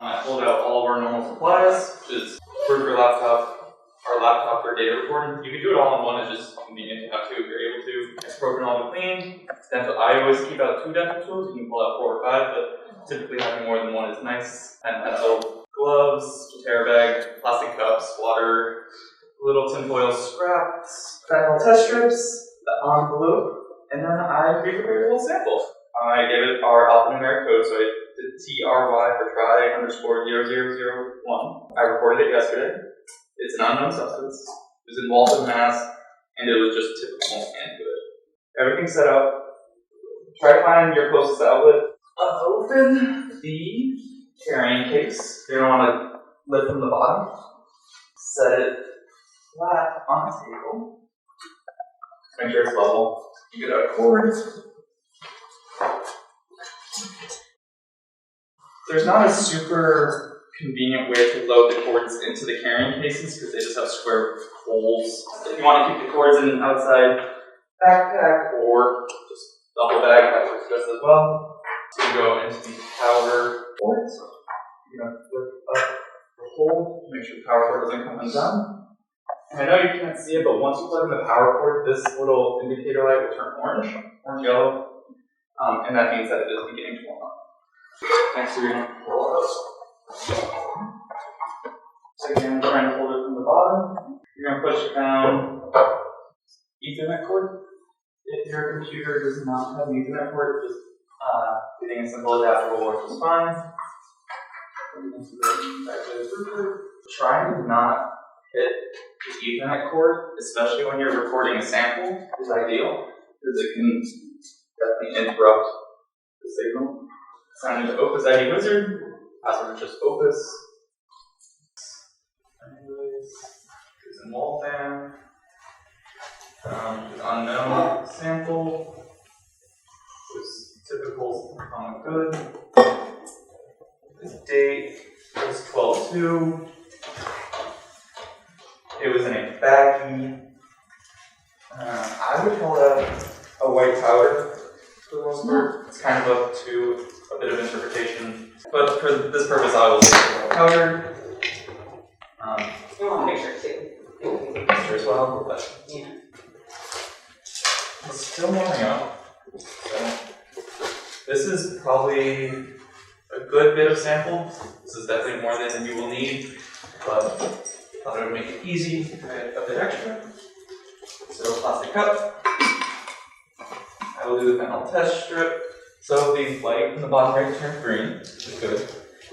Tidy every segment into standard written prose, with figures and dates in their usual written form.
I pulled out all of our normal supplies, which is our laptop for data recording. You can do it all in one, it's just convenient to have two if you're able to. Isopropyl to clean. Dental, I always keep out 2 dental tools. You can pull out 4 or 5, but typically having more than one is nice. And pencil, gloves, tear bag, plastic cups, water, little tinfoil scraps, fentanyl test strips, the envelope, and then I pre-prepared a little sample. I gave it our alphanumeric code, so I did TRY for try_0001. I reported it yesterday. It's an unknown substance. It was in Waltham, Mass, and it was just typical and good. Everything's set up. Try to find your closest outlet. Open the carrying case. You're going to want to lift from the bottom. Set it flat on the table. Make sure it's level. You get a cord. There's not a super convenient way to load the cords into the carrying cases because they just have square holes. If you want to keep the cords in an outside backpack or just double bag, that works just as well. So you go into the power cords. You're going to flip up the hole to make sure the power cord doesn't come undone. And I know you can't see it, but once you plug in the power cord, this little indicator light will turn orange yellow, and that means that it is beginning to warm up. Next, you're going to pull it up. So again, try and hold it from the bottom. You're going to push down Ethernet cord. If your computer does not have an Ethernet cord, just getting a simple adapter will work just fine. Trying to not hit the Ethernet cord, especially when you're recording a sample, is ideal because it can definitely interrupt the signal. Sign into Opus ID Wizard. Password is just Opus. Anyways, here's a Waltham. Unknown sample. Was typical common good. The date was 12/2. It was in a baggie. I would call that a white powder for the most part. It's kind of up to a bit of interpretation, but for this purpose, I will say white powder. I want a picture too. Picture as well, but yeah. It's still warming up. So this is probably a good bit of sample. This is definitely more than you will need, but I thought it would make it easy to add a bit extra. So plastic cup. I will do the fentanyl test strip. So the light in the bottom right turned green, which is good.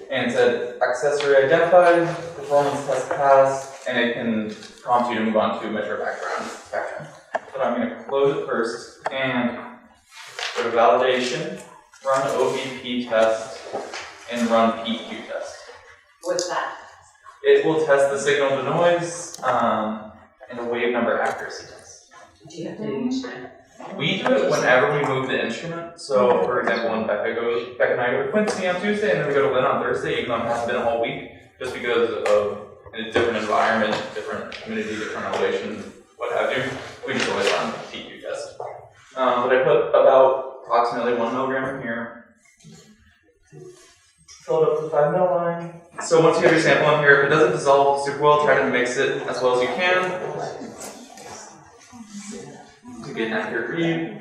And it said accessory identified, performance test passed, and it can prompt you to move on to measure background. But I'm going to close it first and go to validation, run OVP test, and run PQ test. What's that? It will test the signal to noise and a wave number accuracy test. Do you have to do each time? We do it whenever we move the instrument. So, for example, when Becca and I go to Quincy on Tuesday, and then we go to Lynn on Thursday, even though it hasn't been a whole week, just because of a different environment, different humidity, different elevation, what have you. We just always run the PQ test. But I put about approximately 1 milligram in here. Fill it up to the 5 ml line. So once you have your sample in here, if it doesn't dissolve super well, try to mix it as well as you can to get an accurate read.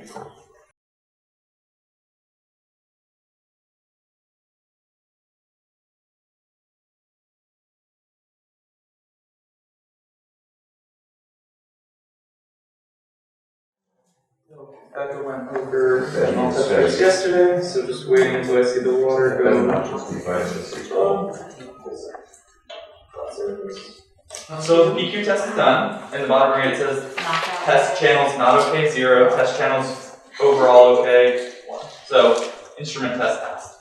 Becca went over fentanyl test strips yesterday, so just waiting until I see the water go. So the PQ test is done. In the bottom right it says test channels not okay, 0. Test channels overall okay, 1. So instrument test passed.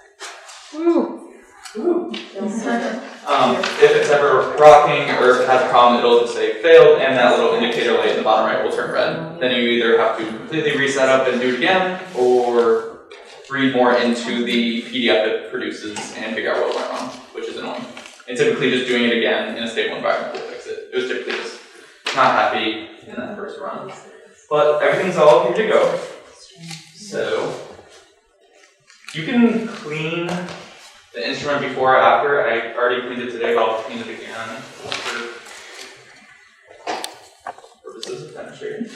Woo! Woo! If it's ever rocking or if it has a problem, it'll just say failed, and that little indicator light in the bottom right will turn red. Then you either have to completely reset up and do it again, or read more into the PDF it produces and figure out what went wrong, which is annoying. And typically just doing it again in a stable environment will fix it. It was typically just not happy in that first run. But everything's all here to go. So you can clean the instrument before or after. I already cleaned it today, but I'll clean it again for purposes of demonstrating.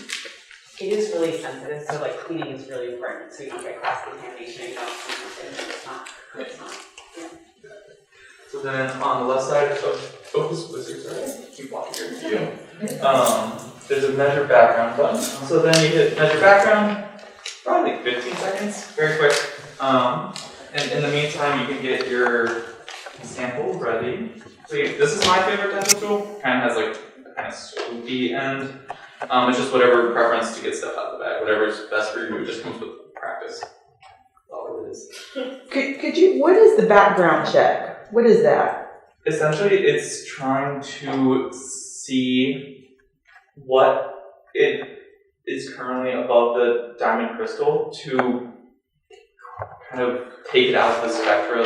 It is really sensitive, so like cleaning is really important, so you don't get cross-contamination, you don't see something that's not. Yeah. So then on the left side of this wizard, sorry, keep walking here with you. There's a measure background button. So then you hit measure background, probably like 15 seconds, very quick. And in the meantime, you can get your sample ready. So this is my favorite dental tool. Kind of has like a kind of swoopy end. It's just whatever preference to get stuff out of the bag. Whatever's best for you. It just comes with practice. That's all it is. Could you? What is the background check? What is that? Essentially, it's trying to see what it is currently above the diamond crystal to kind of take it out of the spectra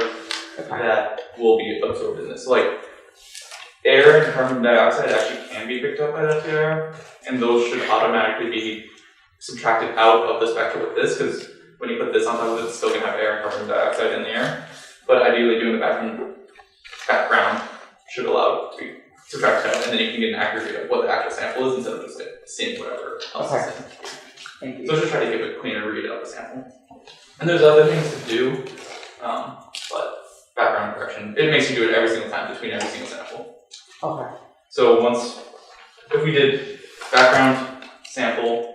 that will be absorbed in this. So like air and carbon dioxide actually can be picked up by that air, and those should automatically be subtracted out of the spectra with this, because when you put this on top of it, it's still going to have air and carbon dioxide in the air. But ideally doing the background should allow it to be subtracted out, and then you can get an accurate read of what the actual sample is instead of just like seeing whatever else is in. Thank you. So just try to give a cleaner read of the sample. And there's other things to do, but background correction, it makes you do it every single time between every single sample. Okay. So if we did background sample,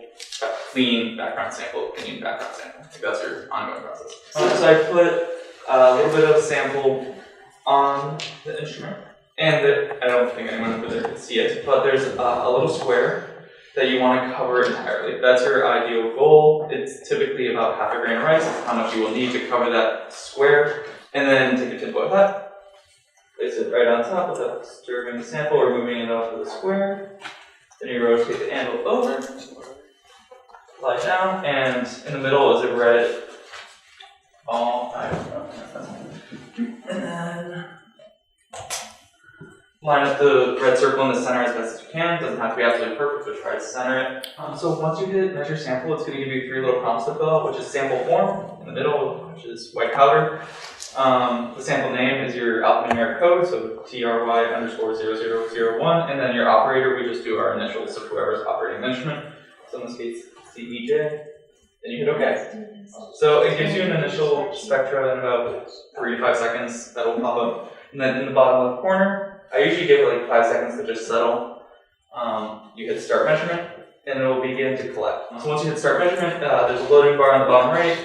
clean background sample, clean background sample, like that's your ongoing process. So I put a little bit of sample on the instrument, and I don't think anyone over there can see it, but there's a little square that you want to cover entirely. That's your ideal goal. It's typically about half a grain of rice. It's how much you will need to cover that square. And then take a tinfoil hat, place it right on top without disturbing the sample or moving it off of the square. Then you rotate the handle over, lie down, and in the middle is a red ball. And then line up the red circle in the center as best as you can. Doesn't have to be absolutely perfect, but try to center it. So once you hit measure sample, it's going to give you 3 little prompts to fill out, which is sample form in the middle, which is white powder. The sample name is your alphanumeric code, so TRY_0001, and then your operator, we just do our initials of whoever's operating the instrument. So in this case, CEJ. Then you hit OK. So it gives you an initial spectra in about 3 to 5 seconds. That'll pop up. And then in the bottom left corner, I usually give it like 5 seconds to just settle. You hit start measurement, and it will begin to collect. So once you hit start measurement, there's a loading bar on the bottom right.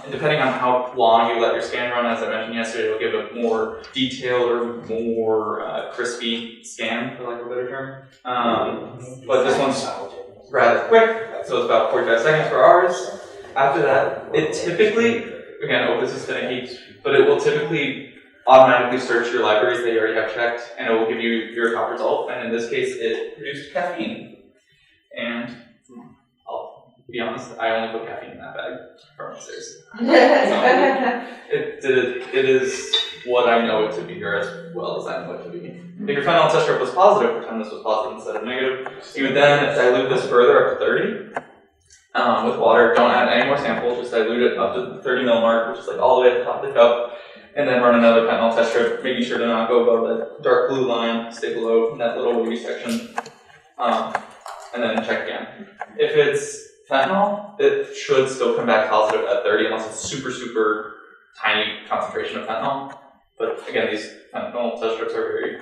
And depending on how long you let your scan run, as I mentioned yesterday, it'll give a more detailed or more crispy scan, for lack of a better term. But this one's rather quick, so it's about 45 seconds for ours. After that, it typically, again, Opus is finicky, but it will typically automatically search your libraries that you already have checked, and it will give you your top result. And in this case, it produced caffeine. And I'll be honest, I only put caffeine in that bag from upstairs. So it is what I know it to be, or as well as I know it to be. If your fentanyl test strip was positive, pretend this was positive instead of negative, you would then dilute this further up to 30 with water. Don't add any more sample, just dilute it up to the 30 ml mark, which is like all the way at the top of the cup. And then run another fentanyl test strip, making sure to not go above that dark blue line, stay below that little wavy section, and then check again. If it's fentanyl, it should still come back positive at 30 unless it's super, super tiny concentration of fentanyl. But again, these fentanyl test strips are very,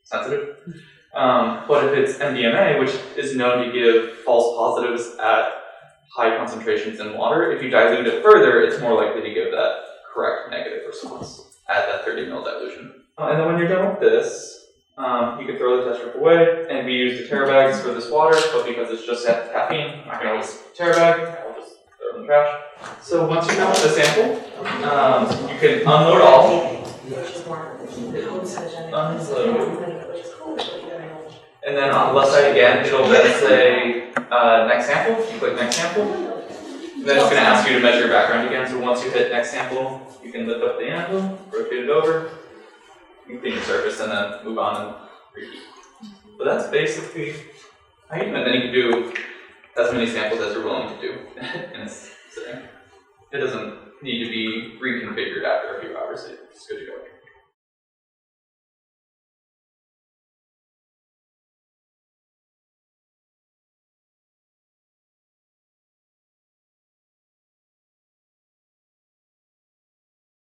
sensitive. But if it's MDMA, which is known to give false positives at high concentrations in water, if you dilute it further, it's more likely to give that correct negative response at that 30 ml dilution. And then when you're done with this, you can throw the test strip away, and we use the TerraBags for this water, but because it's just caffeine, I'm not going to waste TerraBag, I'll just throw it in the trash. So once you're done with the sample, you can unload all. And then on the left side again, it'll then say next sample. You click next sample. And then it's going to ask you to measure your background again. So once you hit next sample, you can lift up the anvil, rotate it over, you can clean your surface, and then move on and repeat. But that's basically how you do it. And then you can do as many samples as you're willing to do in a sitting. It doesn't need to be reconfigured after a few hours. It's good